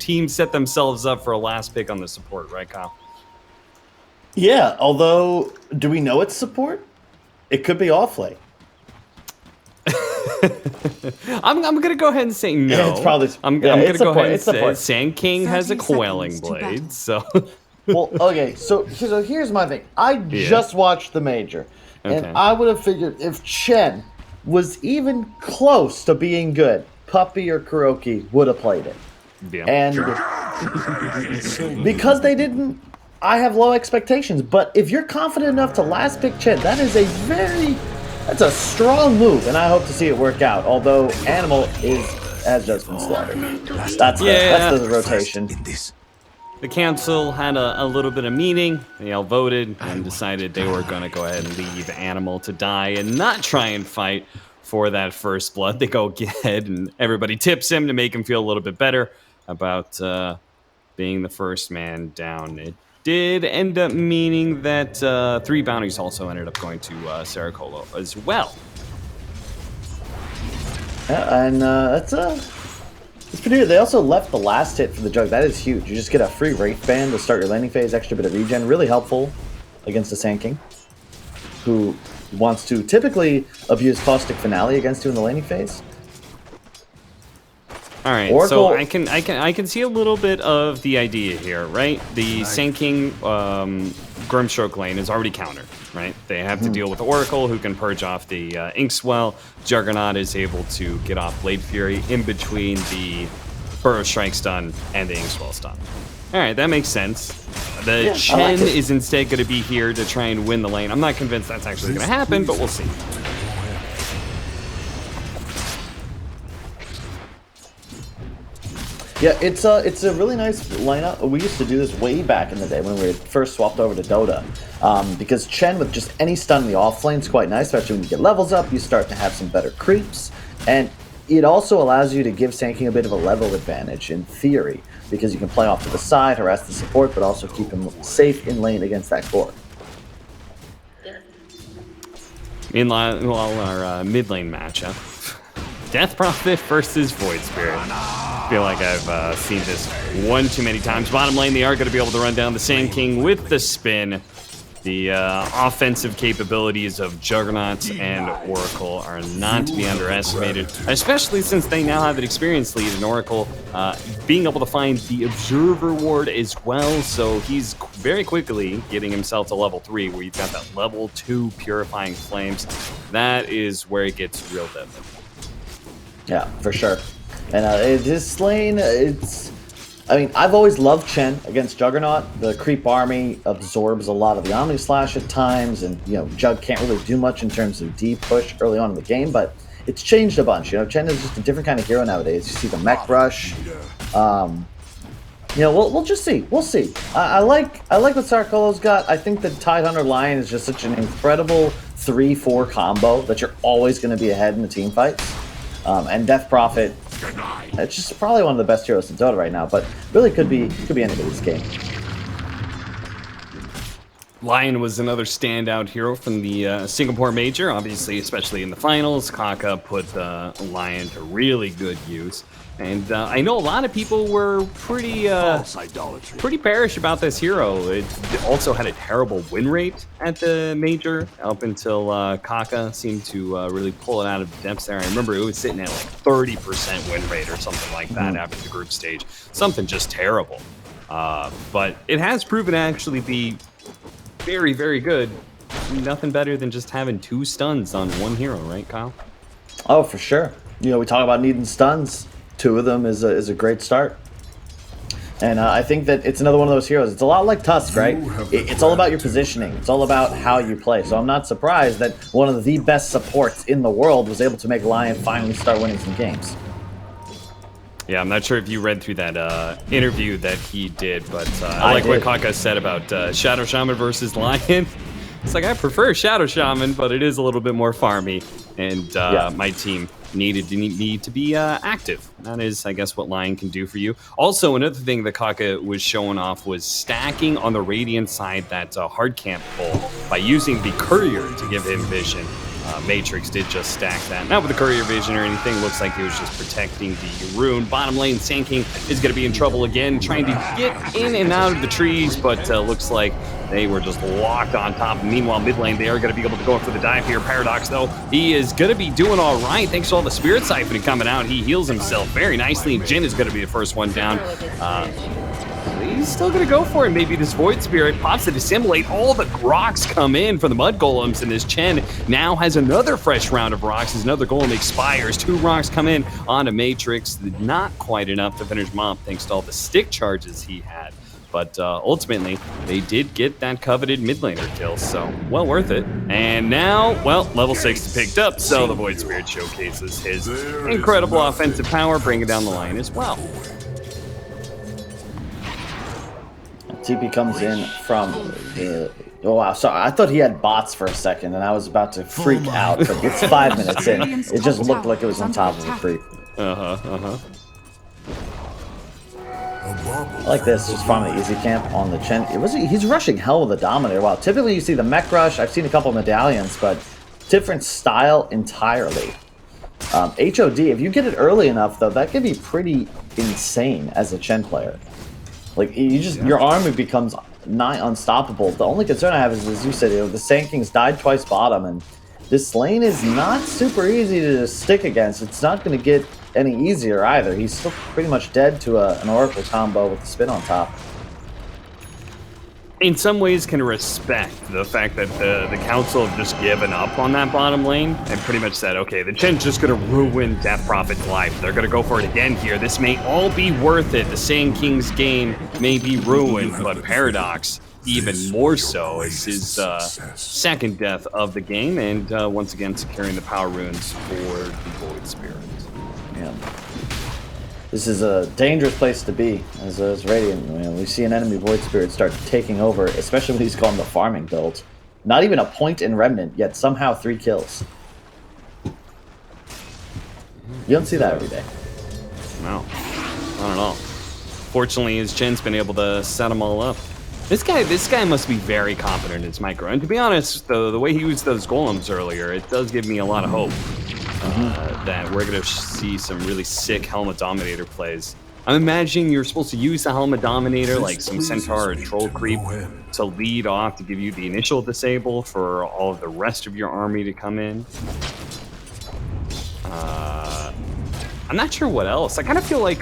team set themselves up for a last pick on the support, right, Kyle? Yeah, although, do we know it's support? It could be offlane. I'm gonna go ahead and say no. It's probably I'm gonna go ahead and say Sand King has a coiling blade. So well, okay. So here's my thing. I just watched the major, and I would have figured if Chen was even close to being good, Puppy or Kuroki would have played it. Yeah. And because they didn't, I have low expectations. But if you're confident enough to last pick Chen, that's a strong move, and I hope to see it work out. Although Animal has just been slaughtered. That's the rotation. The council had a little bit of meeting. They all voted and decided they were going to go ahead and leave Animal to die and not try and fight for that first blood. They go ahead and everybody tips him to make him feel a little bit better about being the first man down. It did end up meaning that 3 bounties also ended up going to Sara Kollo as well. Yeah, and it's pretty good. They also left the last hit for the jug. That is huge. You just get a free Wraith Band to start your landing phase, extra bit of regen. Really helpful against the Sand King, who wants to typically abuse Caustic Finale against you in the landing phase. All right, Oracle, so I can see a little bit of the idea here, right? The Sand King Grimstroke lane is already countered, right? They have to deal with Oracle, who can purge off the Inkswell. Juggernaut is able to get off Blade Fury in between the Burrow Strike stun and the Inkswell stun. All right, that makes sense. The Chen is instead going to be here to try and win the lane. I'm not convinced that's actually going to happen, but we'll see. Yeah, it's a really nice lineup. We used to do this way back in the day when we first swapped over to Dota, because Chen with just any stun in the off lane is quite nice, especially when you get levels up. You start to have some better creeps, and it also allows you to give Sand King a bit of a level advantage in theory, because you can play off to the side, harass the support, but also keep him safe in lane against that core. Meanwhile, our mid lane matchup, Death Prophet versus Void Spirit. I feel like I've seen this one too many times. Bottom lane, they are going to be able to run down the Sand King with the spin. The offensive capabilities of Juggernaut and Oracle are not to be underestimated, especially since they now have an experience lead in Oracle, being able to find the Observer Ward as well, so he's very quickly getting himself to level 3, where you've got that level 2 Purifying Flames. That is where it gets real deadly. Yeah, for sure. And this lane, I mean, I've always loved Chen against Juggernaut. The creep army absorbs a lot of the Omni Slash at times, and Jug can't really do much in terms of deep push early on in the game, but it's changed a bunch. Chen is just a different kind of hero nowadays. You see the mech rush. We'll just see. We'll see. I like what Sara Kollo's got. I think the Tidehunter Lion is just such an incredible 3-4 combo that you're always going to be ahead in the team fights. And Death Prophet, it's just probably one of the best heroes in Dota right now, but really could be anybody's game. Lion was another standout hero from the Singapore Major, obviously, especially in the finals. Kaka put Lion to really good use. And I know a lot of people were pretty bearish about this hero. It also had a terrible win rate at the Major up until Kaka seemed to really pull it out of the depths there. I remember it was sitting at like 30% win rate or something like that after the group stage. Something just terrible. But it has proven to actually be very, very good. Nothing better than just having 2 stuns on one hero, right, Kyle? Oh, for sure. We talk about needing stuns. 2 of them is a great start. And I think that it's another one of those heroes. It's a lot like Tusk, right? It's all about your positioning. It's all about how you play. So I'm not surprised that one of the best supports in the world was able to make Lion finally start winning some games. Yeah, I'm not sure if you read through that interview that he did, but I like what Kaka said about Shadow Shaman versus Lion. It's like, I prefer Shadow Shaman, but it is a little bit more farmy, and my team need to be active. That is, I guess, what Lion can do for you. Also, another thing that Kaka was showing off was stacking on the Radiant side that hard camp pull by using the Courier to give him vision. Matrix did just stack that. Not with the courier vision or anything. Looks like he was just protecting the rune. Bottom lane, Sand King is going to be in trouble again, trying to get in and out of the trees, but looks like they were just locked on top. Meanwhile, mid lane, they are going to be able to go for the dive here. Paradox, though, he is going to be doing all right. Thanks to all the Spirit Siphon coming out. He heals himself very nicely. Jin is going to be the first one down. He's still going to go for it. Maybe this Void Spirit pops to dissimulate. All the rocks come in from the Mud Golems, and this Chen now has another fresh round of rocks as another Golem expires. 2 rocks come in onto Matrix. Not quite enough to finish him off thanks to all the stick charges he had. But ultimately, they did get that coveted mid laner kill, so well worth it. And now, well, level 6 is picked up, so the Void Spirit showcases his incredible offensive power, bringing down the line as well. TP comes in from oh wow, sorry, I thought he had bots for a second and I was about to freak out, but it's 5 minutes in. It just looked like it was on top of a creep. I like this, just farming the easy camp on the Chen. He's rushing hell with a Dominator. Wow, typically you see the mech rush. I've seen a couple medallions, but different style entirely. HOD, if you get it early enough though, that can be pretty insane as a Chen player. Like, your army becomes nigh unstoppable. The only concern I have is, as you said, the Sand King's died twice bottom, and this lane is not super easy to stick against. It's not going to get any easier either. He's still pretty much dead to an Oracle combo with the spin on top. In some ways can respect the fact that the council have just given up on that bottom lane and pretty much said, okay, the Chen's just going to ruin Death Prophet's life. They're going to go for it again here. This may all be worth it. The Sand King's game may be ruined, but Paradox even more so. It's his second death of the game, and once again securing the power runes for the Void Spirit. Yeah. This is a dangerous place to be as Radiant. We see an enemy Void Spirit start taking over, especially when he's gone the farming build. Not even a point in Remnant, yet somehow 3 kills. You don't see that every day. No, not at all. Fortunately, his Chen's been able to set them all up. This guy must be very confident in his micro. And to be honest, the way he used those golems earlier, it does give me a lot of hope. That we're going to see some really sick Helmet Dominator plays. I'm imagining you're supposed to use the Helmet Dominator, like some Centaur or Troll Creep, to lead off to give you the initial disable for all of the rest of your army to come in. I'm not sure what else. I kind of feel like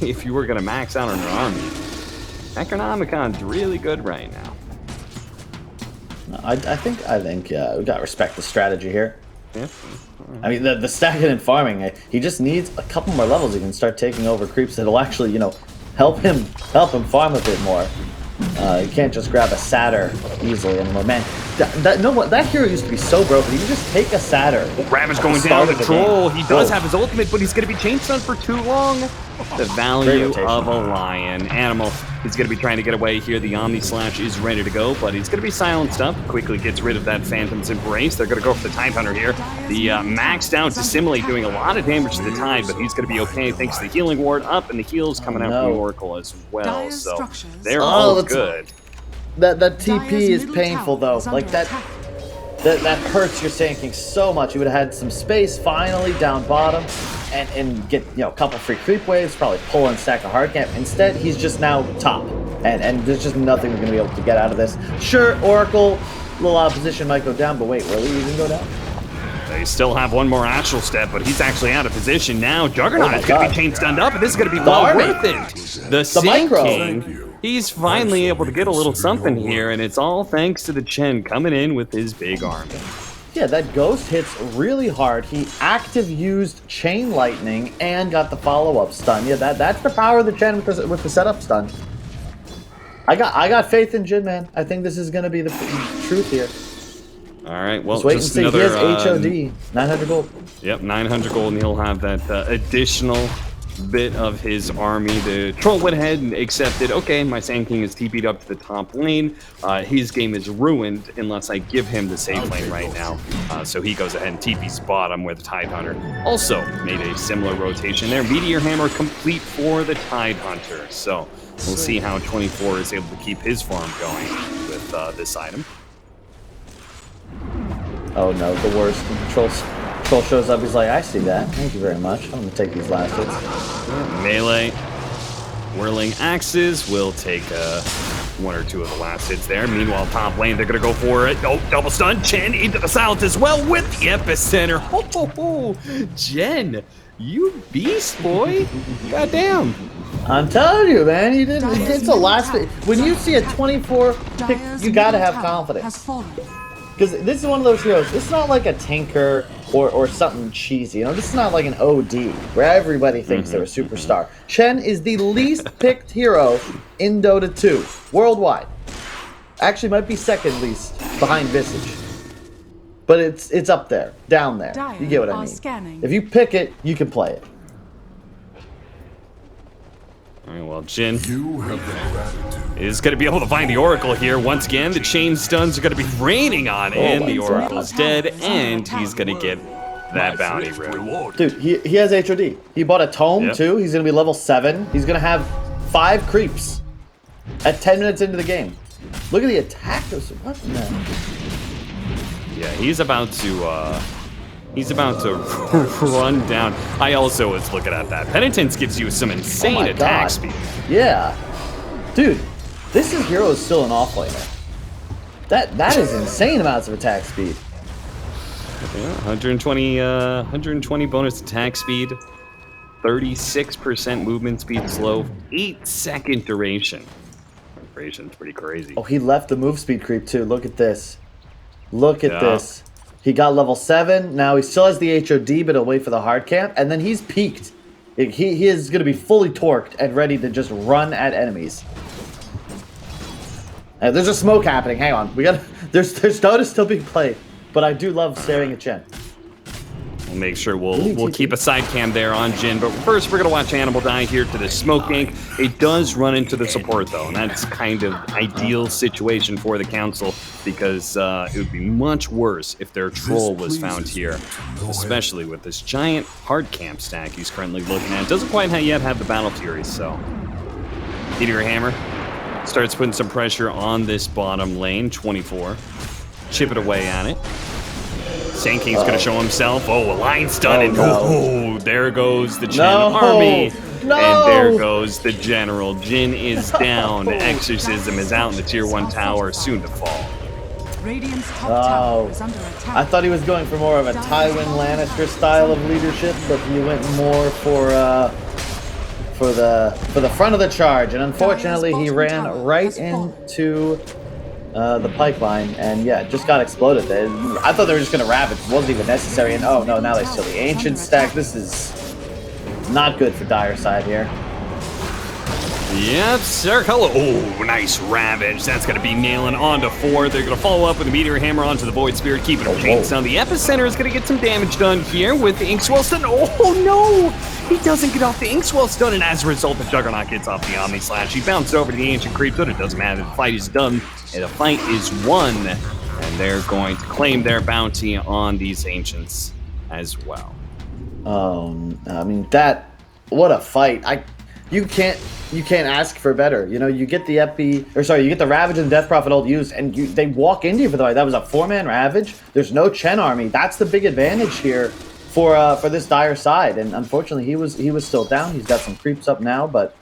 if you were going to max out on your army, Necronomicon's really good right now. I think we got to respect the strategy here. Yeah. I mean, the stacking and farming, he just needs a couple more levels. He can start taking over creeps that'll actually, help him farm a bit more. You can't just grab a Satyr easily anymore. Man, that hero used to be so broken. You can just take a Satyr. Ravage going down the troll. He does have his ultimate, but he's going to be chain stunned for too long. The value of a lion. Animal is going to be trying to get away here. The Omni Slash is ready to go, but he's going to be silenced up. Quickly gets rid of that Phantom's Embrace. They're going to go for the Tidehunter here. The maxed out Dissimulate doing a lot of damage to the Tide, but he's going to be okay thanks to the Healing Ward up, and the heals coming out from the Oracle as well. So they're all good. That TP is painful though. Like that hurts your Sand King so much. You would have had some space finally down bottom and get a couple free creep waves, probably pull and stack a hard camp. Instead, he's just now top. And there's just nothing we're gonna be able to get out of this. Sure, Oracle, a little opposition might go down, but wait, will he even go down? They still have one more Astral Step, but he's actually out of position now. Juggernaut is going to be chain stunned up, and this is going to be well worth it. The Sand King, he's finally able to get a little something here, and it's all thanks to the Chen coming in with his big army. Yeah, that Ghost hits really hard. He active used Chain Lightning and got the follow-up stun. Yeah, that's the power of the Chen with the setup stun. I got faith in Jin, man. I think this is going to be the truth here. All right, well, wait and see. Another, he has HOD, 900 gold. Yep, 900 gold, and he'll have that additional bit of his army. The troll went ahead and accepted, okay, my Sand King is TP'd up to the top lane. His game is ruined unless I give him the safe lane right now. So he goes ahead and TP's bottom with Tidehunter. Also made a similar rotation there. Meteor Hammer complete for the Tidehunter. So we'll see how 24 is able to keep his farm going with this item. Oh no, the worst. Troll shows up, he's like, I see that. Thank you very much. I'm gonna take these last hits. Melee. Whirling axes will take one or two of the last hits there. Meanwhile, top lane, they're gonna go for it. Oh, double stun. Chen into the silence as well with the epicenter. Oh, Jen, you beast, boy. Goddamn. I'm telling you, man, he didn't. It's the last. When you see a 24 pick, you gotta have confidence. Because this is one of those heroes. It's not like a tanker or something cheesy. You know, this is not like an OD where everybody thinks they're a superstar. Chen is the least picked hero in Dota 2 worldwide. Actually, might be second least behind Visage. But it's up there, down there. You get what I mean. If you pick it, you can play it. All right, well, Jin is going to be able to find the Oracle here. Once again, the chain stuns are going to be raining on him. The Oracle's dead, and he's going to get that bounty rune. Dude, he has HOD. He bought a tome, too. He's going to be level 7. He's going to have 5 creeps at 10 minutes into the game. Look at the attack. What in the... Yeah, he's about to run down. I also was looking at that. Penitence gives you some insane attack speed. Yeah. Dude, this hero is still an offlaner. That is insane amounts of attack speed. Yeah, 120 bonus attack speed, 36% movement speed slow, 8-second duration. Duration's pretty crazy. Oh, he left the move speed creep too. Look at this. Look at this. He got level 7. Now he still has the HOD, but he'll wait for the hard camp. And then he's peaked. He is going to be fully torqued and ready to just run at enemies. There's a smoke happening. Hang on. There's Dota still being played. But I do love staring at Chen. We'll make sure we'll keep a side cam there on Jin. But first, we're going to watch Animal die here to the smoke gank. It does run into the support, though. And that's kind of ideal situation for the Council, because it would be much worse if their troll was found here, especially with this giant hard camp stack he's currently looking at. Doesn't quite yet have the Battle Fury, so... Meteor Hammer starts putting some pressure on this bottom lane. 24. Chip it away at it. Sand King's gonna show himself. Oh, a line stun, and oh, there goes the Chen army. And there goes the general. Jin is down. Exorcism is out in the tier 1 tower, soon to fall. I thought he was going for more of a Tywin Lannister style of leadership, but he went more for the front of the charge, and unfortunately he ran right into the pipeline, and yeah, just got exploded. I thought they were just gonna Ravage. It wasn't even necessary, and oh no, now they steal the Ancient stack. This is not good for Dire side here. Yep, Sara Kollo. Oh, nice Ravage. That's going to be nailing onto 4. They're going to follow up with a Meteor Hammer onto the Void Spirit, keeping him chains down. The Epicenter is going to get some damage done here with the Inkswell stun. Oh, no! He doesn't get off the Inkswell stun, and as a result, the Juggernaut gets off the Omni Slash. He bounced over to the Ancient Creep, but it doesn't matter. The fight is done, and the fight is won. And they're going to claim their bounty on these Ancients as well. I mean, what a fight. You can't ask for better. You know, you get the you get the Ravage and Death Prophet ult used, and they walk into you for the fight. That was a 4-man Ravage. There's no Chen army. That's the big advantage here for this Dire side. And unfortunately, he was still down. He's got some creeps up now, but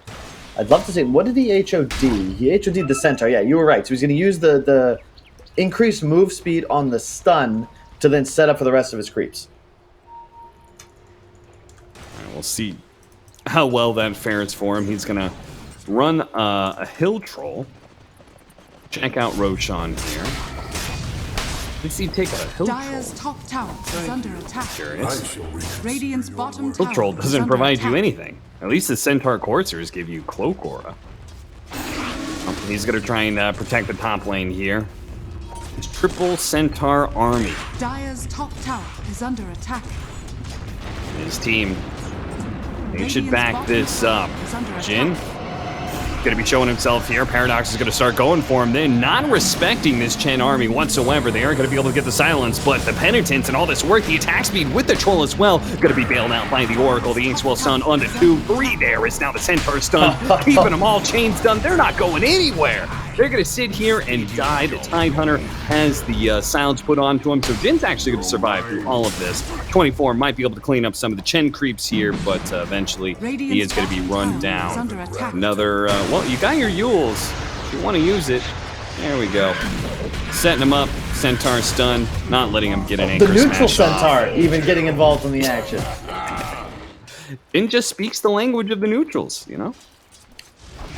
I'd love to see, what did he HOD? He HOD'd the Centaur. Yeah, you were right. So he's going to use the increased move speed on the stun to then set up for the rest of his creeps. All right, we'll see how well that fares for him. He's gonna run a hill troll. Check out Roshan here. Did he take a hill Dire's troll? top tower is under attack. Curious. Radiant's bottom tower Hill troll is doesn't under provide attack. you anything. At least the Centaur Coursers give you Cloak Aura. He's gonna try and protect the top lane here. His triple Centaur army. Dire's top tower is under attack. His team, they should back this up. Jin gonna be showing himself here. Paradox is gonna start going for him. They're not respecting this Chen army whatsoever. They aren't gonna be able to get the silence, but the penitence and all this work, the attack speed with the troll as well, gonna be bailed out by the Oracle. The Inkswell stun onto 2. 3 there is now the Centaur stun, keeping them all chains done. They're not going anywhere. they're going to sit here and die. The Tide Hunter has the silence put onto him, so Jin's actually going to survive through all of this. 24 might be able to clean up some of the Chen creeps here, but eventually he is going to be run down. Another, well, you got your Yules. If you want to use it, there we go. Setting him up, Centaur stun, not letting him get an anchor The neutral smash Centaur off. even getting involved in the action. Jin just speaks the language of the neutrals, you know?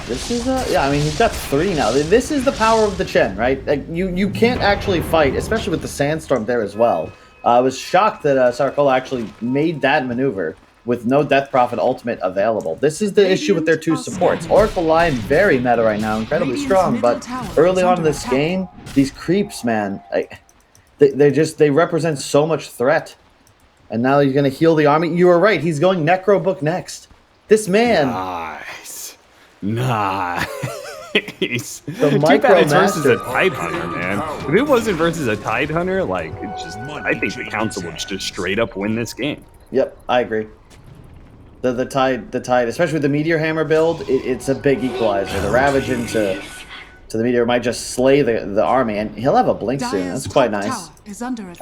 This is yeah, I mean, he's got 3 now. This is the power of the Chen, right? Like, you can't actually fight, especially with the Sandstorm there as well. I was shocked that Sara Kollo actually made that maneuver with no Death Prophet ultimate available. This is the issue with their 2 supports. Oracle Lion, very meta right now, incredibly strong, but early on in this game, these creeps, man, they represent so much threat. And now you're going to heal the army. You were right, he's going Necro Book next. This man... Nice. Nice. The Too micro bad it's versus master. a Tide Hunter, man. If it wasn't versus a Tide Hunter, like, it's just, I think the Council would just straight up win this game. Yep, I agree. The tide, especially with the Meteor Hammer build, it's a big equalizer. The Ravage into the Meteor might just slay the army, and he'll have a blink soon. That's quite nice. I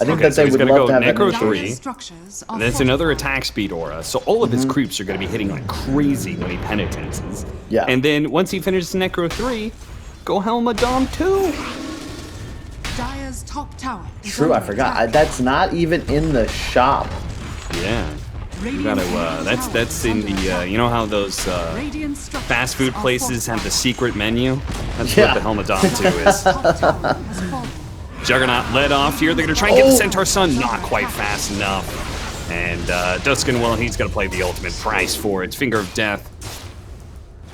think that so they he's would gonna love go to have Necro that. 3. And that's another attack speed aura. So all of his creeps are going to be hitting like crazy when he penitences. Yeah. And then once he finishes Necro 3, go Helmadom 2. Dire's top tower is True, I under forgot. attack. That's not even in the shop. Yeah. You gotta, that's in the, you know how those Radiant structures fast food are places have the secret menu? That's Yeah. what the Helmadom 2 is. Top tower has fallen. Juggernaut led off here. They're going to try and get the Centaur Sun. Not quite fast enough. And Duskin, well, he's going to play the ultimate price for it. Finger of Death.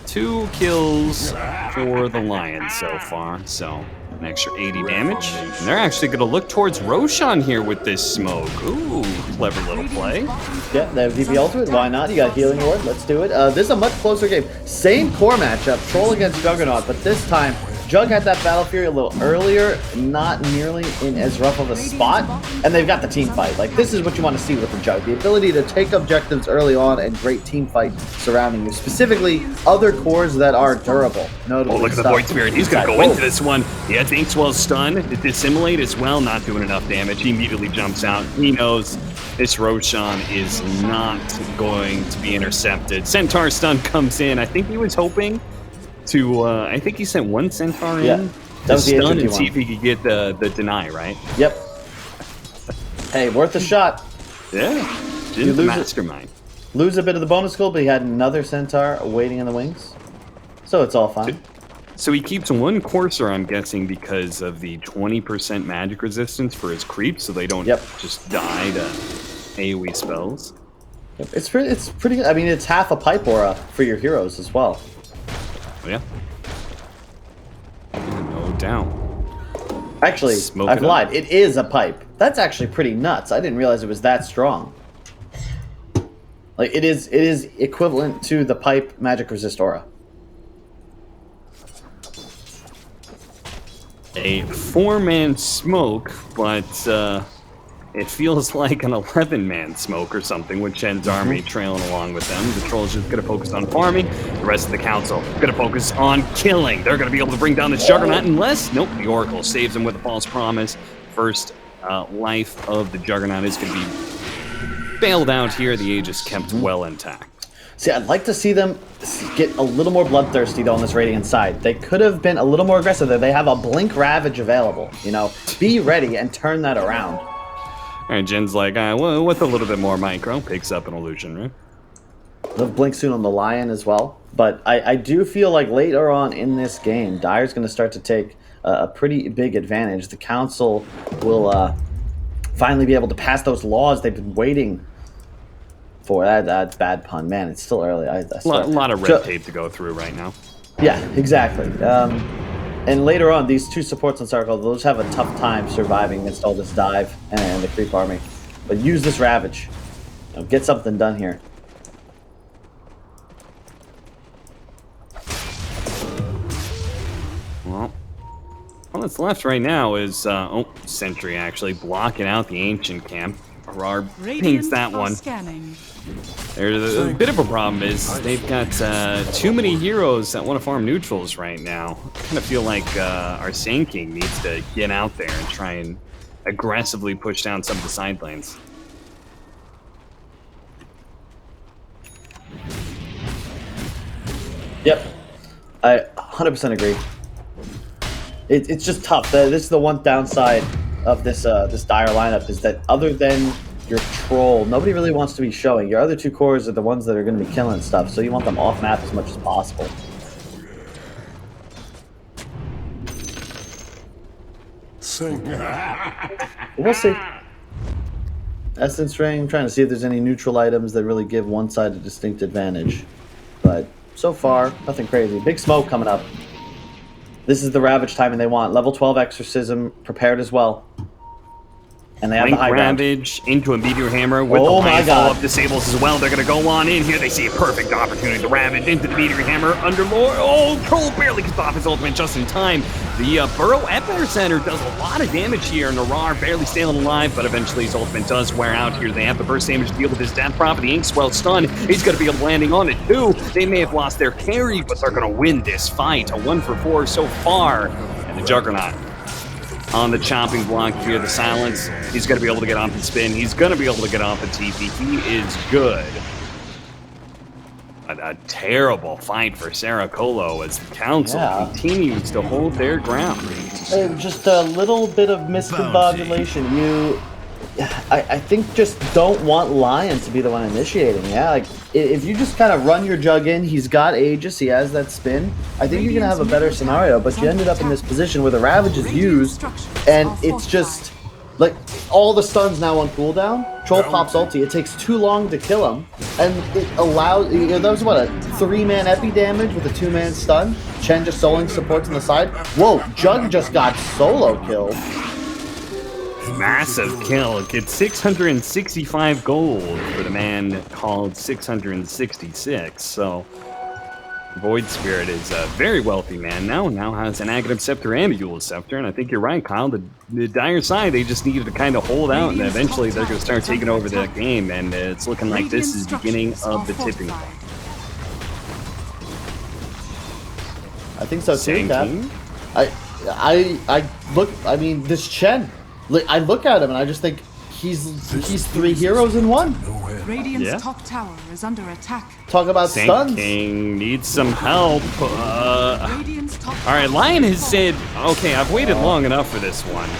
2 kills for the Lion so far. So an extra 80 damage. And they're actually going to look towards Roshan here with this smoke. Ooh, clever little play. Yeah, that VP ultimate. Why not? You got Healing Ward. Let's do it. This is a much closer game. Same core matchup. Troll against Juggernaut, but this time Jug had that Battle Fury a little earlier, not nearly in as rough of a spot, and they've got the team fight. Like, this is what you want to see with the Jug. The ability to take objectives early on and great team fight surrounding you. Specifically, other cores that are durable. Notably Oh, look at the stuff. Void Spirit. He's going to go Whoa. into this one. He has Inkswell's stun to dissimulate as well, not doing enough damage. He immediately jumps out. He knows this Roshan is not going to be intercepted. Centaur stun comes in. I think he was hoping to, I think he sent 1 Centaur in Yeah, to that was the stun HMT and see one. if he could get the deny, right? Yep. Hey, worth a shot. Yeah, You Jin's the lose it. mastermind. Lose a bit of the bonus gold, but he had another Centaur waiting in the wings. So it's all fine. So he keeps 1 Courser, I'm guessing, because of the 20% magic resistance for his creeps, so they don't Yep. just die to AoE spells. Yep. It's pretty good. I mean, it's half a pipe aura for your heroes as well. Yeah. No doubt. Actually, Smoke I've it up. lied. It is a pipe. That's actually pretty nuts. I didn't realize it was that strong. Like, it is equivalent to the pipe magic resist aura. A 4-man smoke, but it feels like an 11-man smoke or something with Chen's army trailing along with them. The Troll's just going to focus on farming. The rest of the Council going to focus on killing. They're going to be able to bring down this Juggernaut unless, nope, the Oracle saves them with a false promise. First life of the Juggernaut is going to be bailed out here. The Aegis kept well intact. See, I'd like to see them get a little more bloodthirsty, though, on this Radiant side. They could have been a little more aggressive there. They have a Blink Ravage available, you know. Be ready and turn that around. All right, Jin's like, well, with a little bit more micro, picks up an illusion, right? They'll blink soon on the Lion as well. But I do feel like later on in this game, Dire's going to start to take a pretty big advantage. The Council will finally be able to pass those laws they've been waiting for. That's bad pun. Man, it's still early. I A swear. lot of red tape to go through right now. Yeah, exactly. And later on, these 2 supports on Circle, they'll just have a tough time surviving against all this dive and the creep army. But use this Ravage. You know, get something done here. Well, all that's left right now is, Sentry actually blocking out the Ancient Camp. Arar pings Radiant that are one. scanning. There's a bit of a problem is they've got too many heroes that want to farm neutrals right now. I kind of feel like our Sand King needs to get out there and try and aggressively push down some of the side lanes. Yep, I 100% agree. It's just tough. This is the one downside of this this dire lineup is that other than your troll, nobody really wants to be showing. Your other two cores are the ones that are going to be killing stuff, so you want them off map as much as possible. We'll see. Essence Ring, trying to see if there's any neutral items that really give one side a distinct advantage. But so far, nothing crazy. Big smoke coming up. This is the Ravage timing they want. Level 12 Exorcism prepared as well. And they have the high ground. Ravage into a Meteor Hammer with the line follow-up disables as well. They're going to go on in here. They see a perfect opportunity to Ravage into the Meteor Hammer. Underlord. Oh, Troll barely gets off his ultimate just in time. The Burrow Epicenter does a lot of damage here. Narar barely staying alive, but eventually his ultimate does wear out here. They have the burst damage to deal with his Death Prophet. The Inkswell stun. He's going to be landing on it too. They may have lost their carry, but they're going to win this fight. A 1-for-4 so far. And the Juggernaut on the chopping block here, the silence. He's going to be able to get off the spin. He's going to be able to get off the TP. He is good. A terrible fight for Sara Kollo as the council continues to hold their ground. Just a little bit of miscombobulation. I think just don't want Lion to be the one initiating. Yeah, like if you just kind of run your Jug in, he's got Aegis, he has that spin. I think you're gonna have a better scenario. But you ended up in this position where the Ravage is used, and it's just like all the stuns now on cooldown. Troll pops ulti. It takes too long to kill him, and it allows. That was what, a 3-man epi damage with a 2-man stun. Chen just soloing supports on the side. Whoa, Jug just got solo killed. Massive kill. Gets 665 gold for the man called 666. So Void Spirit is a very wealthy man now has an Aghanim Scepter and a Eul's Scepter, and I think you're right, Kyle. The dire side, they just needed to kind of hold out, and eventually they're going to start taking over the game, and it's looking like this is the beginning of the tipping point. I think so too, Cap. I mean, this Chen, I look at him and I just think he's 3 heroes in 1. Radiant's top tower is under attack. Talk about stuns. Sand King needs some help. Alright, Lion has said, okay, I've waited long enough for this one.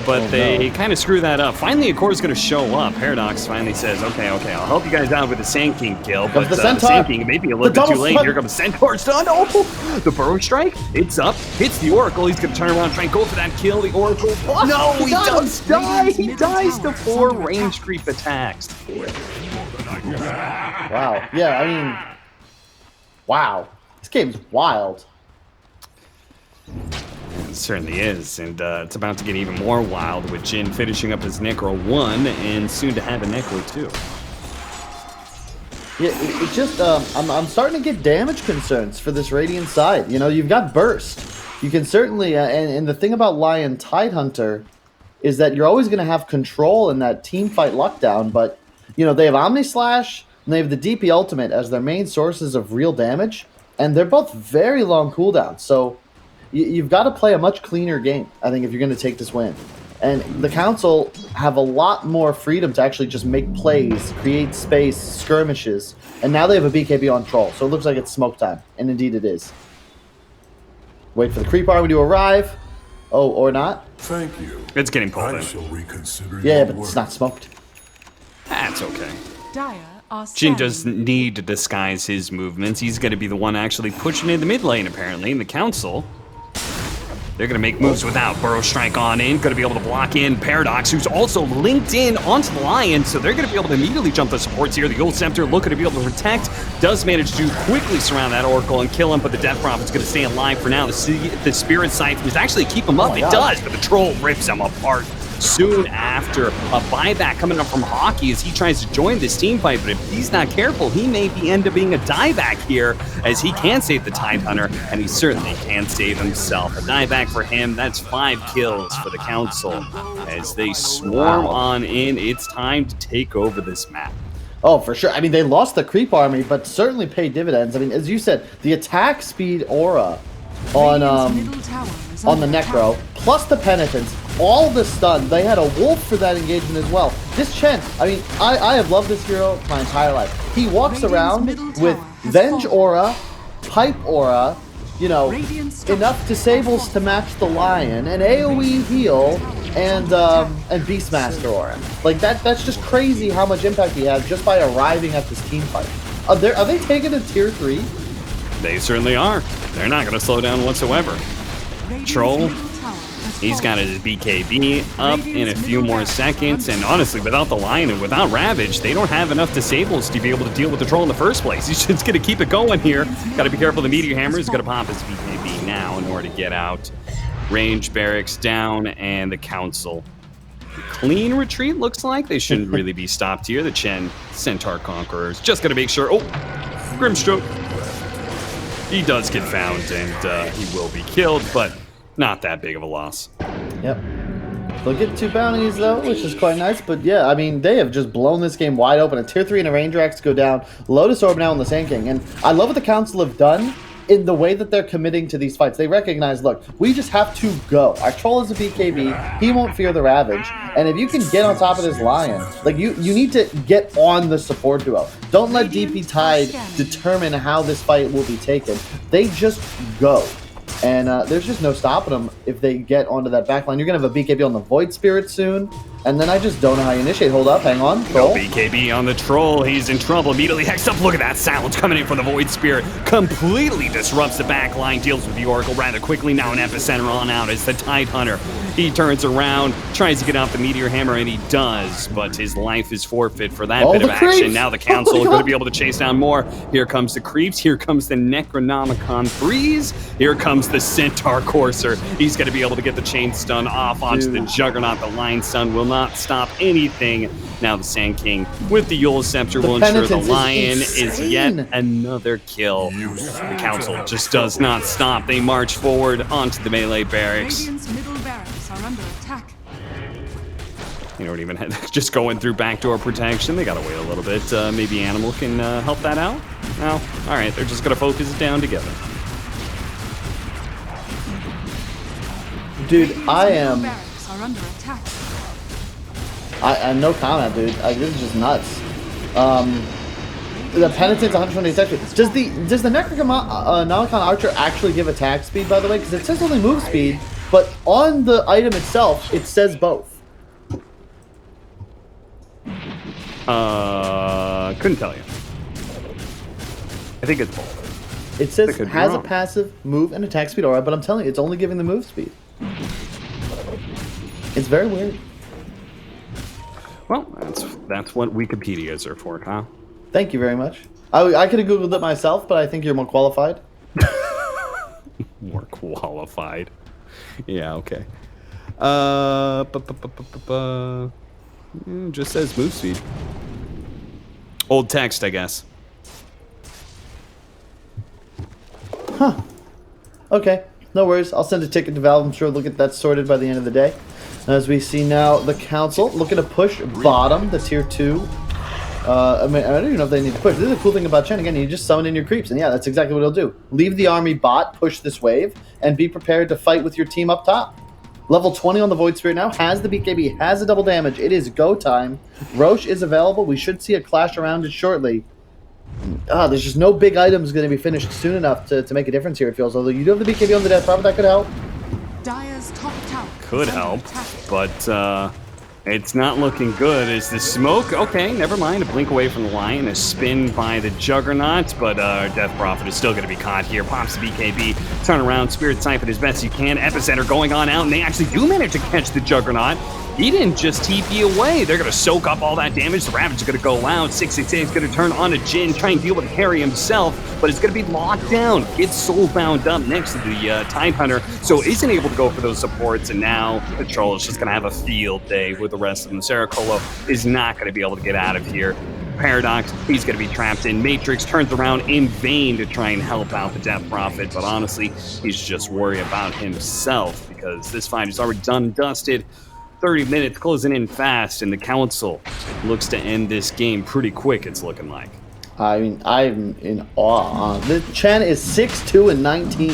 But they kind of screw that up. Finally, a core is going to show up. Paradox finally says, okay, I'll help you guys out with the Sand King kill. But the Sand King may be a little bit too late. Here comes the Centaur stun. Oh, the Burrow Strike. It's up. Hits the Oracle. He's going to turn around and try and go for that kill. The Oracle. No, he does die. He dies to 4 range creep attacks. Wow. Yeah, I mean, wow. This game's wild. It certainly is, and it's about to get even more wild with Jin finishing up his Necro 1 and soon to have a Necro 2. Yeah, it just, I'm starting to get damage concerns for this Radiant side. You know, you've got Burst. You can certainly, and the thing about Lion Tidehunter is that you're always going to have control in that team fight lockdown, but, you know, they have Omni Slash and they have the DP Ultimate as their main sources of real damage, and they're both very long cooldowns, so you've got to play a much cleaner game, I think, if you're going to take this win. And the Council have a lot more freedom to actually just make plays, create space, skirmishes, and now they have a BKB on Troll, so it looks like it's smoke time, and indeed it is. Wait for the creep army to arrive. Oh, or not. Thank you. It's getting pulled I in. shall reconsider Yeah, your but it's not smoked. That's okay. Dire are Jin doesn't need to disguise his movements. He's going to be the one actually pushing in the mid lane, apparently, in the Council. They're going to make moves without Burrow Strike on in. Going to be able to block in Paradox, who's also linked in onto the Lion, so they're going to be able to immediately jump the supports here. The Eul's Scepter looking to be able to protect. Does manage to quickly surround that Oracle and kill him, but the Death Prophet's going to stay alive for now. The Spirit Scythe was actually keep him up. It does, but the Troll rips him apart. soon after. A buyback coming up from Hockey as he tries to join this team fight, but if he's not careful, he may end up being a dieback here, as he can save the Tidehunter, and he certainly can save himself. A dieback for him, that's 5 kills for the Council. As they swarm on in, it's time to take over this map. Oh, for sure. I mean, they lost the creep army, but certainly paid dividends. I mean, as you said, the attack speed aura on the Necro, plus the Penitence, all the stun. They had a wolf for that engagement as well. This Chen, I mean, I have loved this hero my entire life. He walks around with Venge aura, Pipe aura, you know, enough disables to match the Lion, an AoE heal, and Beastmaster aura. Like, that's just crazy how much impact he has just by arriving at this team fight. Are they taking a tier 3? They certainly are. They're not going to slow down whatsoever. Troll, he's got his BKB up in a few more seconds, and honestly, without the Lion and without Ravage, they don't have enough disables to be able to deal with the Troll in the first place. He's just going to keep it going here. Got to be careful. The Meteor Hammer is going to pop his BKB now in order to get out. Range barracks down, and the Council. Clean retreat, looks like. They shouldn't really be stopped here. The Chen Centaur Conquerors just going to make sure. Oh, Grimstroke. He does get found, and he will be killed, but not that big of a loss. Yep. They'll get 2 bounties, though, which is quite nice. But, yeah, I mean, they have just blown this game wide open. A tier 3 and a Ranger Axe go down. Lotus Orb now on the Sand King. And I love what the Council have done in the way that they're committing to these fights. They recognize, look, we just have to go. Our Troll is a BKB. He won't fear the Ravage. And if you can get on top of this Lion, like, you need to get on the support duo. Don't let DP Tide determine how this fight will be taken. They just go. And there's just no stopping them if they get onto that backline. You're going to have a BKB on the Void Spirit soon. And then I just don't know how you initiate. Hold up, hang on. No BKB on the Troll. He's in trouble. Immediately hexed up. Look at that sound coming in from the Void Spirit. Completely disrupts the backline. Deals with the Oracle rather quickly. Now an Epicenter on out as the Tidehunter. He turns around, tries to get off the Meteor Hammer, and he does. But his life is forfeit for that bit of action. Now the Council are going to be able to chase down more. Here comes the Creeps. Here comes the Necronomicon Breeze. Here comes the Centaur Courser. He's going to be able to get the chain stun off onto the Juggernaut. The Lion Stun will not stop anything. Now the Sand King with the Yule Scepter will ensure the Lion is yet another kill. The Council just does not stop. They march forward onto the melee barracks. Radiant's middle barracks are under attack. You don't even have, just going through backdoor protection. They gotta wait a little bit. Maybe Animal can help that out. No, all right. They're just gonna focus it down together. Dude, I am. Barracks are under attack. I no comment, dude. This is just nuts. The Penitence 120 attack speed. Does the Necronomicon Archer actually give attack speed, by the way? Because it says only move speed, but on the item itself, it says both. Couldn't tell you. I think it's both. It says it has a passive move and attack speed aura, but I'm telling you, it's only giving the move speed. It's very weird. Well, that's what Wikipedias are for, Kyle. Thank you very much. I could have Googled it myself, but I think you're more qualified. More qualified. Yeah, okay. Just says move speed. Old text, I guess. Huh. Okay. No worries. I'll send a ticket to Valve. I'm sure they'll get that sorted by the end of the day. As we see now, the Council looking to push bottom, the tier 2. I mean, I don't even know if they need to push. This is the cool thing about Chen. Again, you just summon in your creeps, and yeah, that's exactly what he'll do. Leave the army bot, push this wave, and be prepared to fight with your team up top. Level 20 on the Void Spirit now, has the BKB, has a double damage. It is go time. Roche is available. We should see a clash around it shortly. There's just no big items going to be finished soon enough to make a difference here, it feels. Although you do have the BKB on the death, probably that could help. Dire's top tower Could help, but it's not looking good. Is the smoke? Okay, never mind. A blink away from the Lion, a spin by the Juggernaut, but Death Prophet is still going to be caught here. Pops the BKB, turn around, Spirit Siphon as best you can. Epicenter going on out, and they actually do manage to catch the Juggernaut. he didn't just TP away. They're going to soak up all that damage. The Ravage is going to go out. 668 is going to turn on a Jin, try and deal with the carry himself, but it's going to be locked down. It's soul bound up next to the Tide Hunter, so isn't able to go for those supports, and now the Troll is just going to have a field day with the rest of them. Sara Kollo is not going to be able to get out of here. Paradox, he's going to be trapped in. Matrix turns around in vain to try and help out the Death Prophet, but honestly, he's just worried about himself because this fight is already done and dusted. 30 minutes closing in fast, and the Council looks to end this game pretty quick, it's looking like. I mean, I'm in awe. The Chen is 6-2 and 19.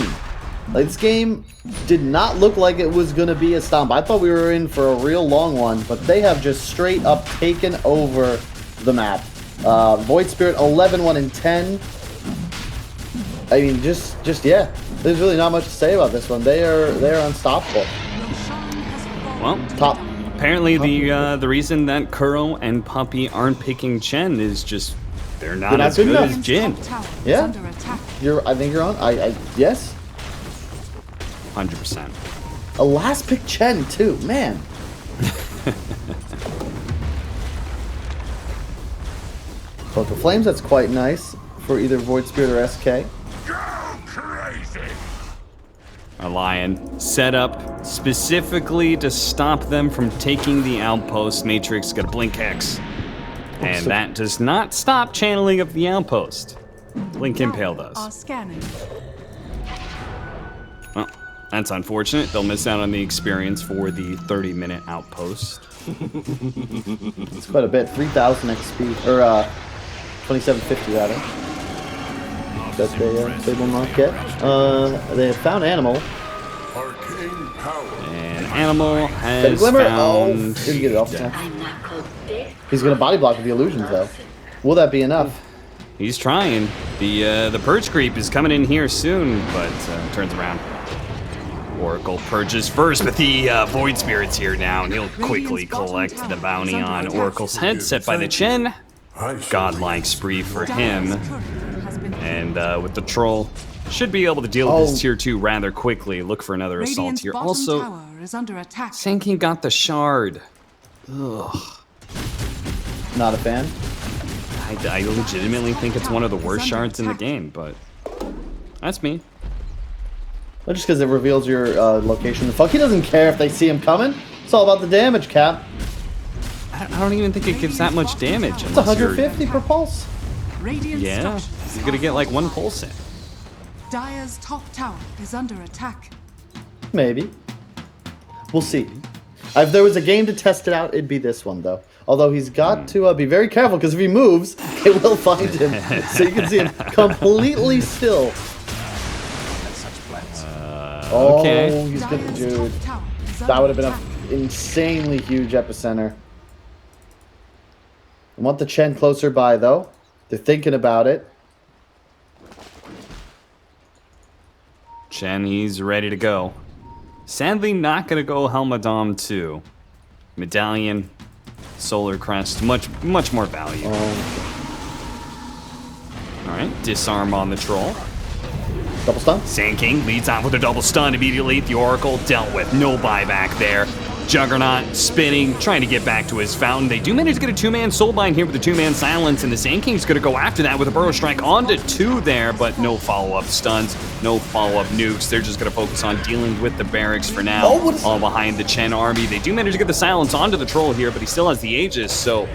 Like, this game did not look like it was going to be a stomp. I thought we were in for a real long one, but they have just straight up taken over the map. Void Spirit 11-1 and 10. I mean, just yeah. There's really not much to say about this one. They're unstoppable. Well, Top. Apparently the reason that Kuro and Puppy aren't picking Chen is just they're not as good as Jin. Yeah. I think you're on. I yes. 100%. A last pick Chen too, man. Cloak of Flames, that's quite nice for either Void Spirit or SK. A Lion set up specifically to stop them from taking the outpost. Matrix got a Blink X. And that does not stop channeling of the outpost. Blink Impale does. Scanning. Well, that's unfortunate. They'll miss out on the experience for the 30-minute outpost. It's quite a bit. 3,000 XP, or 2,750 rather. That they will not get. They have found Animal. And Animal has Glimmer. found... Didn't get it off time. He's gonna body block with the illusions though. Will that be enough? He's trying. The Purge Creep is coming in here soon, but turns around. Oracle purges first, but the Void Spirit's here now, and he'll quickly collect the bounty on Oracle's head set by the Chen. Godlike spree for him. And with the Troll, should be able to deal with his tier 2 rather quickly. Look for another assault here. Also, Sand King got the shard. Ugh. Not a fan. I legitimately think it's one of the worst shards in the game, but that's me. Well, just because it reveals your location. The fuck, he doesn't care if they see him coming. It's all about the damage, Cap. I don't even think it gives that much damage. It's 150 per pulse. Yeah, you're gonna get like one pulse in. Dire's top tower is under attack. Maybe. We'll see. If there was a game to test it out, it'd be this one, though. Although he's got to be very careful, because if he moves, they will find him. So you can see him completely still. Okay. Oh, he's good, dude. That would have been an insanely huge epicenter. I want the Chen closer by, though. They're thinking about it. Chen, he's ready to go. Sadly, not going to go Helmadam 2. Medallion, Solar Crest, much more value. Alright, disarm on the Troll. Double stun. Sand King leads out with a double stun immediately. The Oracle dealt with. No buyback there. Juggernaut spinning, trying to get back to his fountain. They do manage to get a 2-man Soulbind here with a 2-man Silence, and the Sand King's going to go after that with a Burrow Strike onto 2 there, but no follow-up stuns, no follow-up nukes. They're just going to focus on dealing with the barracks for now, all behind the Chen army. They do manage to get the Silence onto the Troll here, but he still has the Aegis, so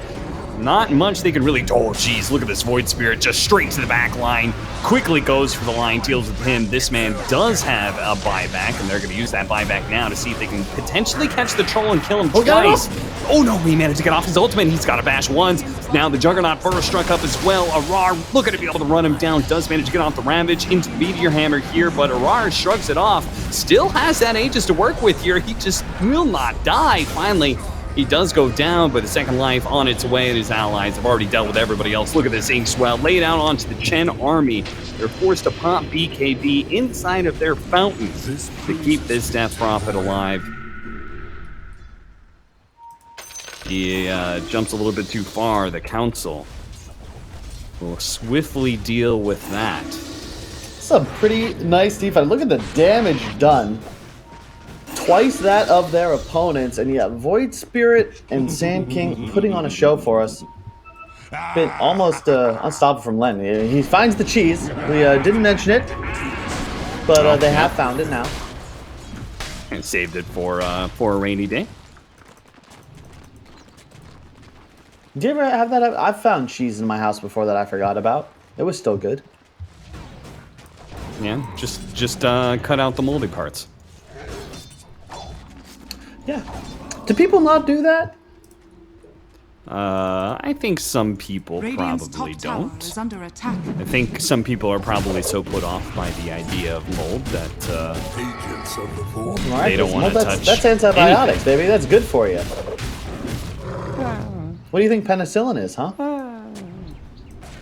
not much they can really... Oh, geez, look at this Void Spirit, just straight to the back line. Quickly goes for the line, deals with him. This man does have a buyback, and they're going to use that buyback now to see if they can potentially catch the Troll and kill him twice. Oh, no, he managed to get off his ultimate. He's got a bash once. Now the Juggernaut Burrow struck up as well. Arar looking to be able to run him down. Does manage to get off the Ravage into the Meteor Hammer here, but Arar shrugs it off. Still has that Aegis to work with here. He just will not die. Finally, he does go down, but the second life on its way, and his allies have already dealt with everybody else. Look at this Inkswell laid out onto the Chen army. They're forced to pop BKB inside of their fountains to keep this Death Prophet alive. He jumps a little bit too far. The Council will swiftly deal with that. Some pretty nice defense. Look at the damage done. twice that of their opponents, and yet Void Spirit and Sand King putting on a show for us. Been almost unstoppable from Len. He finds the cheese. We didn't mention it, but they have found it now. And saved it for a rainy day. Did you ever have that? I've found cheese in my house before that I forgot about. It was still good. Yeah, just cut out the moldy parts. Yeah. Do people not do that? I think some people Radiant's probably top tower don't. is under attack. I think some people are probably so put off by the idea of mold that they don't want to touch. That's antibiotics, anything. baby. That's good for you. What do you think penicillin is, huh?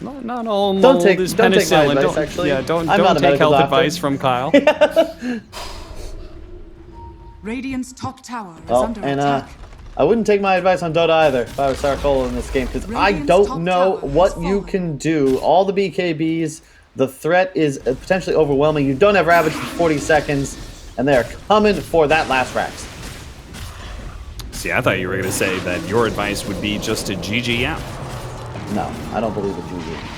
Not all mold Don't take is my penicillin. advice, Don't, actually. yeah, don't I'm not a take medical health doctor. advice from Kyle. Radiant's top tower is Oh, under and attack. I wouldn't take my advice on Dota either if I was Sara Kollo in this game, because I Radiant's don't top know tower what has you fallen. can do. All the BKBs, the threat is potentially overwhelming. You don't have Ravage for 40 seconds, and they're coming for that last Rax. See, I thought you were going to say that your advice would be just to GG out. No, I don't believe in GG.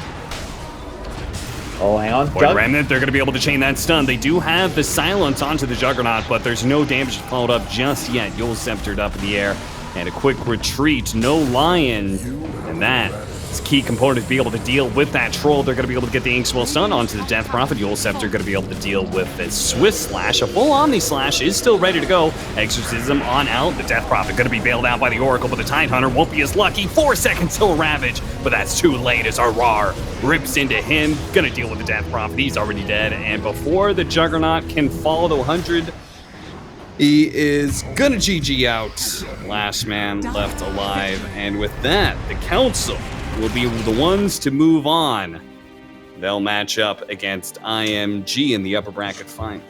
Oh, hang on. Void Jug. Remnant, they're going to be able to chain that stun. They do have the silence onto the Juggernaut, but there's no damage followed up just yet. Yule sceptered up in the air, and a quick retreat. No Lion, and that is a key component to be able to deal with that Troll. They're going to be able to get the Inkswell stun onto the Death Prophet. Yule Scepter going to be able to deal with the Swift Slash. A full Omni Slash is still ready to go. Exorcism on out. The Death Prophet going to be bailed out by the Oracle, but the Tidehunter won't be as lucky. 4 seconds till Ravage, but that's too late as Arar rips into him. Gonna deal with the Death Prophet. He's already dead, and before the Juggernaut can fall to 100, he is gonna GG out. Last man left alive, and with that, the Council will be the ones to move on. They'll match up against IMG in the upper bracket final.